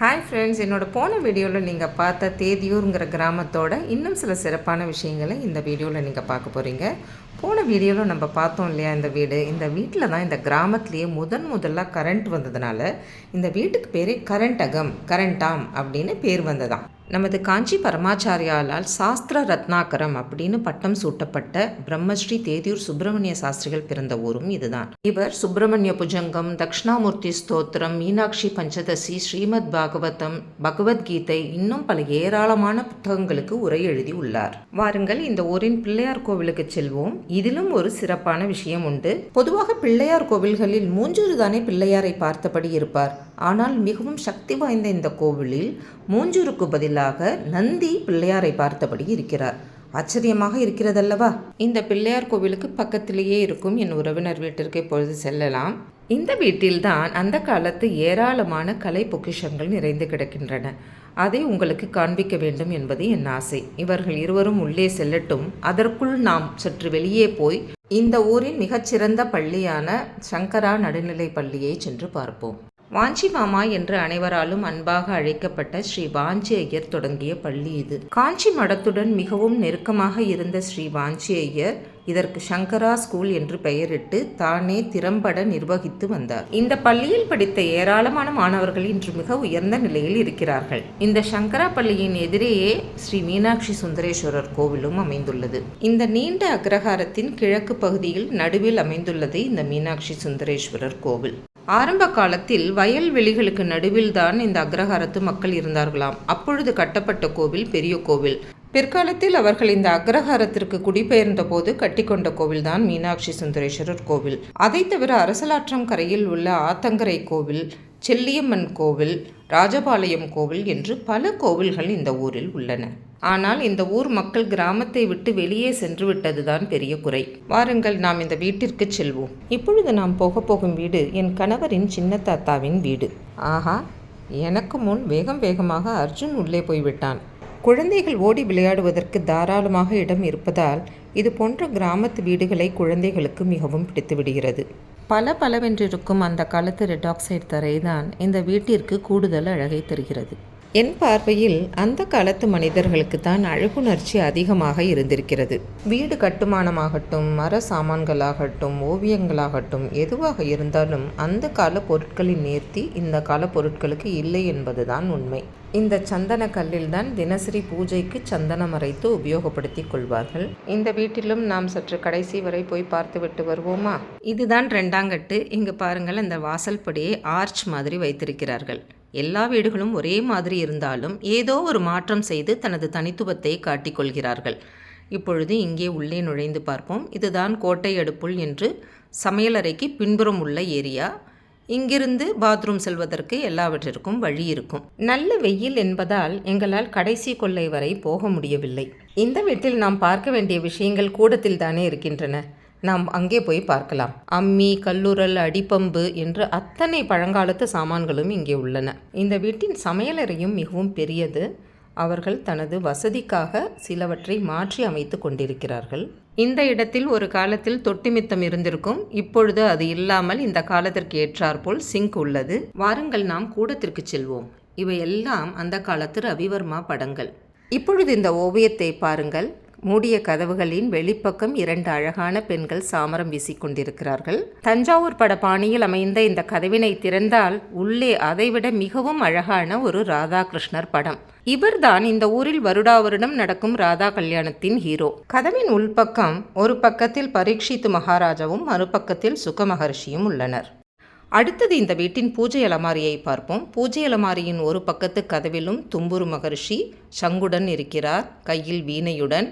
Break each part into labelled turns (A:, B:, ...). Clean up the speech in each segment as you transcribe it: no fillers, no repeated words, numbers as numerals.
A: Hi friends, என்னோடய போன வீடியோவில் நீங்கள் பார்த்த தேதியூருங்கிற கிராமத்தோட இன்னும் சில சிறப்பான விஷயங்களை இந்த வீடியோவில் நீங்கள் பார்க்க போகிறீங்க. போன வீடியோவில் நம்ம பார்த்தோம் இல்லையா, இந்த வீட்டில் தான் இந்த கிராமத்துலேயே முதலாக கரண்ட் வந்ததுனால இந்த வீட்டுக்கு பேரே கரண்டாம் அப்படின்னு பேர் வந்ததாம். நமது காஞ்சி பரமாச்சாரியாலால் சாஸ்திர ரத்னாகரம் அப்படின்னு பட்டம் சூட்டப்பட்ட பிரம்மஸ்ரீ தேதியூர் சுப்பிரமணிய சாஸ்திரிகள் பிறந்த ஊரும் இதுதான். இவர் சுப்பிரமணிய புஜங்கம், தக்ஷணாமூர்த்தி ஸ்தோத்திரம், மீனாட்சி பஞ்சதசி, ஸ்ரீமத் பாகவதம், பகவத்கீதை இன்னும் பல ஏராளமான புத்தகங்களுக்கு உரை எழுதி உள்ளார். வாருங்கள் இந்த ஊரின் பிள்ளையார் கோவிலுக்கு செல்வோம். இதிலும் ஒரு சிறப்பான விஷயம் உண்டு. பொதுவாக பிள்ளையார் கோவில்களில் மூஞ்சூறு தானே பிள்ளையாரை பார்த்தபடி இருப்பார். ஆனால் மிகவும் சக்தி வாய்ந்த இந்த கோவிலில் மூஞ்சூருக்கு பதிலாக நந்தி பிள்ளையாரை பார்த்தபடி இருக்கிறார். ஆச்சரியமாக இருக்கிறதல்லவா? இந்த பிள்ளையார் கோவிலுக்கு பக்கத்திலேயே இருக்கும் என் உறவினர் வீட்டிற்கு இப்பொழுது செல்லலாம். இந்த வீட்டில்தான் அந்த காலத்து ஏராளமான கலை பொக்கிஷங்கள் நிறைந்து கிடக்கின்றன. அதை உங்களுக்கு காண்பிக்க வேண்டும் என்பது என் ஆசை. இவர்கள் இருவரும் உள்ளே செல்லட்டும். அதற்குள் நாம் சற்று வெளியே போய் இந்த ஊரின் மிகச்சிறந்த பள்ளியான சங்கரா நடுநிலை பள்ளியை சென்று பார்ப்போம். வாஞ்சி மாமா என்று அனைவராலும் அன்பாக அழைக்கப்பட்ட ஸ்ரீ வாஞ்சி ஐயர் தொடங்கிய பள்ளி இது. காஞ்சி மடத்துடன் மிகவும் நெருக்கமாக இருந்த ஸ்ரீ வாஞ்சி ஐயர் இதற்கு சங்கரா ஸ்கூல் என்று பெயரிட்டு தானே திறம்பட நிர்வகித்து வந்தார். இந்த பள்ளியில் படித்த ஏராளமான மாணவர்கள் இன்று மிக உயர்ந்த நிலையில் இருக்கிறார்கள். இந்த சங்கரா பள்ளியின் எதிரேயே ஸ்ரீ மீனாட்சி சுந்தரேஸ்வரர் கோவிலும் அமைந்துள்ளது. இந்த நீண்ட அக்ரஹாரத்தின் கிழக்கு பகுதியில் நடுவில் அமைந்துள்ளது இந்த மீனாட்சி சுந்தரேஸ்வரர் கோவில். ஆரம்ப காலத்தில் வயல்வெளிகளுக்கு நடுவில் தான் இந்த அக்ரஹாரத்து மக்கள் இருந்தார்களாம். அப்பொழுது கட்டப்பட்ட கோவில் பெரிய கோவில். பிற்காலத்தில் அவர்கள் இந்த அக்ரஹாரத்திற்கு குடிபெயர்ந்த போது கட்டிக்கொண்ட கோவில்தான் மீனாட்சி சுந்தரேஸ்வரர் கோவில். அதை தவிர அரசலாற்றம் கரையில் உள்ள ஆத்தங்கரை கோவில், செல்லியம்மன் கோவில், ராஜபாளையம் கோவில் என்று பல கோவில்கள் இந்த ஊரில் உள்ளன. ஆனால் இந்த ஊர் மக்கள் கிராமத்தை விட்டு வெளியே சென்று விட்டதுதான் பெரிய குறை. வாருங்கள் நாம் இந்த வீட்டிற்கு செல்வோம். இப்பொழுது நாம் போகும் வீடு என் கணவரின் சின்ன தாத்தாவின் வீடு. ஆஹா, எனக்கு முன் வேகமாக அர்ஜுன் உள்ளே போய்விட்டான். குழந்தைகள் ஓடி விளையாடுவதற்கு தாராளமாக இடம் இருப்பதால் இது போன்ற கிராமத்து வீடுகளை குழந்தைகளுக்கு மிகவும் பிடித்து விடுகிறது. பலவென்றிருக்கும் அந்த காலத்து ரெட் ஆக்சைடு தரைதான் இந்த வீட்டிற்கு கூடுதல் அழகை தருகிறது. என் பார்வையில் அந்த காலத்து மனிதர்களுக்கு தான் அழகுணர்ச்சி அதிகமாக இருந்திருக்கிறது. வீடு கட்டுமானமாகட்டும், மர சாமான்களாகட்டும், ஓவியங்களாகட்டும், எதுவாக இருந்தாலும் அந்த கால பொருட்களின் நேர்த்தி இந்த கால பொருட்களுக்கு இல்லை என்பதுதான் உண்மை. இந்த சந்தன கல்லில் தான் தினசரி பூஜைக்கு சந்தனம் அரைத்து உபயோகப்படுத்தி கொள்வார்கள். இந்த வீட்டிலும் நாம் சற்று கடைசி வரை போய் பார்த்து விட்டு வருவோமா? இதுதான் 2ஆம் கட்டு. இங்கு பாருங்கள், இந்த வாசல் படியை ஆர்ச் மாதிரி வைத்திருக்கிறார்கள். எல்லா வீடுகளும் ஒரே மாதிரி இருந்தாலும் ஏதோ ஒரு மாற்றம் செய்து தனது தனித்துவத்தை காட்டிக்கொள்கிறார்கள். இப்பொழுது இங்கே உள்ளே நுழைந்து பார்ப்போம். இதுதான் கோட்டை அடுப்புள் என்று சமையலறைக்கு பின்புறம் உள்ள ஏரியா. இங்கிருந்து பாத்ரூம் செல்வதற்கு எல்லாவற்றிற்கும் வழி இருக்கும். நல்ல வெயில் என்பதால் எங்களால் கடைசி கொல்லை வரை போக முடியவில்லை. இந்த வீட்டில் நாம் பார்க்க வேண்டிய விஷயங்கள் கூடத்தில் தானே இருக்கின்றன. நாம் அங்கே போய் பார்க்கலாம். அம்மி, கல்லுரல், அடிப்பம்பு என்று அத்தனை பழங்காலத்து சாமான்களும் இங்கே உள்ளன. இந்த வீட்டின் சமையலறையும் மிகவும் பெரியது. அவர்கள் தனது வசதிக்காக சிலவற்றை மாற்றி அமைத்து கொண்டிருக்கிறார்கள். இந்த இடத்தில் ஒரு காலத்தில் தொட்டிமித்தம் இருந்திருக்கும். இப்பொழுது அது இல்லாமல் இந்த காலத்திற்கு ஏற்றாற்போல் சிங்க் உள்ளது. வாருங்கள் நாம் கூடத்திற்கு செல்வோம். இவையெல்லாம் அந்த காலத்து ரவிவர்மா படங்கள். இப்பொழுது இந்த ஓவியத்தை பாருங்கள். மூடிய கதவுகளின் வெளிப்பக்கம் 2 அழகான பெண்கள் சாமரம் வீசிக்கொண்டிருக்கிறார்கள். தஞ்சாவூர் பட பாணியில் அமைந்த இந்த கதவினை திறந்தால் உள்ளே அதைவிட மிகவும் அழகான ஒரு ராதாகிருஷ்ணர் படம். இவர்தான் இந்த ஊரில் வருடம் நடக்கும் ராதா கல்யாணத்தின் ஹீரோ. கதவின் உள்பக்கம் ஒரு பக்கத்தில் பரீட்சித்து மகாராஜாவும் மறுபக்கத்தில் சுக மகர்ஷியும் உள்ளனர். அடுத்தது இந்த வீட்டின் பூஜை அலமாரியை பார்ப்போம். பூஜை அலமாரியின் ஒரு பக்கத்து கதவிலும் தும்புரு மகர்ஷி சங்குடன் இருக்கிறார், கையில் வீணையுடன்.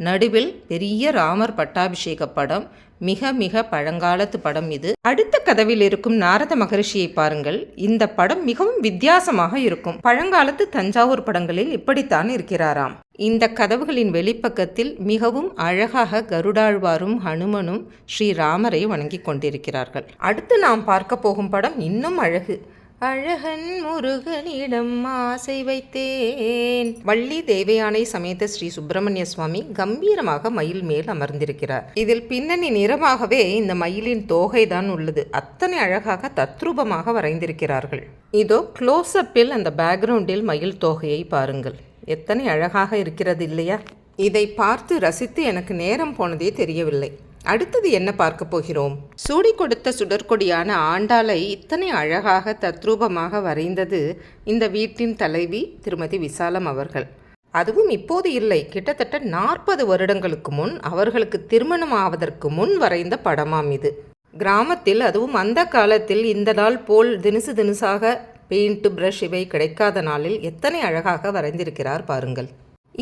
A: நடுவில் பெரிய ராமர் பட்டாபிஷேக படம். மிக பழங்காலத்து படம் இது. அடுத்த கதவில் இருக்கும் நாரத மகரிஷியை பாருங்கள். இந்த படம் மிகவும் வித்தியாசமாக இருக்கும். பழங்காலத்து தஞ்சாவூர் படங்களில் இப்படித்தான் இருக்கிறாராம். இந்த கதவுகளின் வெளிப்பக்கத்தில் மிகவும் அழகாக கருடாழ்வாரும் ஹனுமனும் ஸ்ரீராமரை வணங்கி கொண்டிருக்கிறார்கள். அடுத்து நாம் பார்க்க போகும் படம் இன்னும் அழகு. அழகன் முருகனிடம் ஆசை வைத்தேன். வள்ளி தேவயானை சமேத ஸ்ரீ சுப்பிரமணிய சுவாமி கம்பீரமாக மயில் மேல் அமர்ந்திருக்கிறார். இதில் பின்னணி நிறமாகவே இந்த மயிலின் தோகைதான் உள்ளது. அத்தனை அழகாக தத்ரூபமாக வரைந்திருக்கிறார்கள். இதோ க்ளோஸ்அப்பில் அந்த பேக்ரவுண்டில் மயில் தோகையை பாருங்கள். எத்தனை அழகாக இருக்கிறது இல்லையா? இதை பார்த்து ரசித்து எனக்கு நேரம் போனதே தெரியவில்லை. அடுத்தது என்ன பார்க்க போகிறோம்? சூடி கொடுத்த சுடற்கொடியான ஆண்டாளை இத்தனை அழகாக தத்ரூபமாக வரைந்தது இந்த வீட்டின் தலைவி திருமதி விசாலம் அவர்கள். அதுவும் இப்போது இல்லை, கிட்டத்தட்ட 40 வருடங்களுக்கு முன் அவர்களுக்கு திருமணம் ஆவதற்கு முன் வரைந்த படமாம் இது. கிராமத்தில், அதுவும் அந்த காலத்தில் இந்த நாள் போல் தினுசு தினுசாக பெயிண்ட் பிரஷ் இவை கிடைக்காத நாளில் எத்தனை அழகாக வரைந்திருக்கிறார் பாருங்கள்.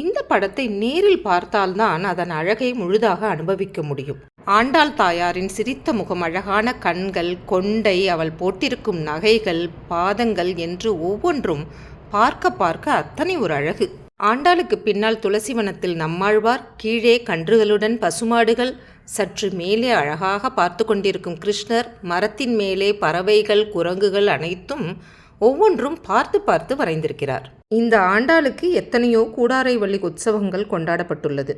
A: இந்த படத்தை நேரில் பார்த்தால்தான் அதன் அழகை முழுதாக அனுபவிக்க முடியும். ஆண்டாள் தாயாரின் சிரித்த முகம், அழகான கண்கள், கொண்டை, அவள் போட்டிருக்கும் நகைகள், பாதங்கள் என்று ஒவ்வொன்றும் பார்க்க பார்க்க அத்தனை ஒரு அழகு. ஆண்டாளுக்கு பின்னால் துளசிவனத்தில் நம்மாழ்வார், கீழே கன்றுகளுடன் பசுமாடுகள், சற்று மேலே அழகாக பார்த்து கொண்டிருக்கும் கிருஷ்ணர், மரத்தின் மேலே பறவைகள், குரங்குகள் அனைத்தும் ஒவ்வொன்றும் பார்த்து பார்த்து வரைந்திருக்கிறார். இந்த ஆண்டாளுக்கு எத்தனையோ கூடாரை வள்ளி உற்சவங்கள் கொண்டாடப்பட்டுள்ளது.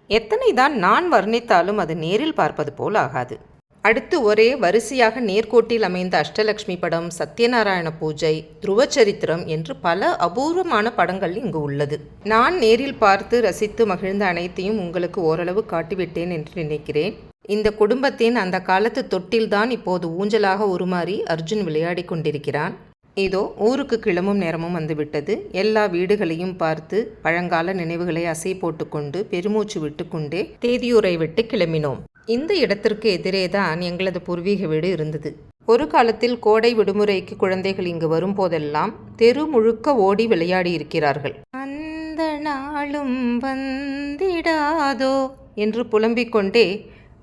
A: எத்தனை தான் நான் வர்ணித்தாலும் அது நேரில் பார்ப்பது போல் ஆகாது. அடுத்து ஒரே வரிசையாக நேர்கோட்டில் அமைந்த அஷ்டலக்ஷ்மி படம், சத்யநாராயண பூஜை, துருவச்சரித்திரம் என்று பல அபூர்வமான படங்கள் இங்கு உள்ளது. நான் நேரில் பார்த்து ரசித்து மகிழ்ந்த அனைத்தையும் உங்களுக்கு ஓரளவு காட்டிவிட்டேன் என்று நினைக்கிறேன். இந்த குடும்பத்தின் அந்த காலத்து தொட்டில்தான் இப்போது ஊஞ்சலாக உருமாறி அர்ஜுன் விளையாடி கொண்டிருக்கிறான். இதோ ஊருக்கு கிளம்பும் நேரமும் வந்துவிட்டது. எல்லா வீடுகளையும் பார்த்து பழங்கால நினைவுகளை அசை போட்டுக்கொண்டு பெருமூச்சு விட்டுக்கொண்டே தேதியூரை விட்டு கிளம்பினோம். இந்த இடத்திற்கு எதிரேதான் எங்களது பூர்வீக வீடு இருந்தது. ஒரு காலத்தில் கோடை விடுமுறைக்கு குழந்தைகள் இங்கு வரும்போதெல்லாம் தெரு முழுக்க ஓடி விளையாடி இருக்கிறார்கள். அந்த நாளும் வந்திடாதோ என்று புலம்பிக் கொண்டே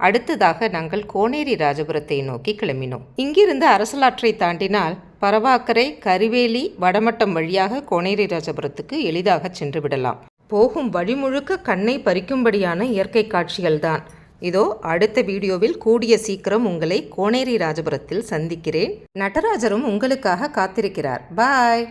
A: அடுத்ததாக நாங்கள் கோனேரி ராஜபுரத்தை நோக்கி கிளம்பினோம். இங்கிருந்து அரசலாற்றை தாண்டினால் பரவாக்கரை, கரிவேலி, வடமட்டம் வழியாக கோனேரி ராஜபுரத்துக்கு எளிதாக சென்று விடலாம். போகும் வழி முழுக்க கண்ணை பறிக்கும்படியான இயற்கை காட்சிகள்தான். இதோ அடுத்த வீடியோவில் கூடிய சீக்கிரம் உங்களை கோனேரி ராஜபுரத்தில் சந்திக்கிறேன். நடராஜரும் உங்களுக்காக காத்திருக்கிறார். பாய்.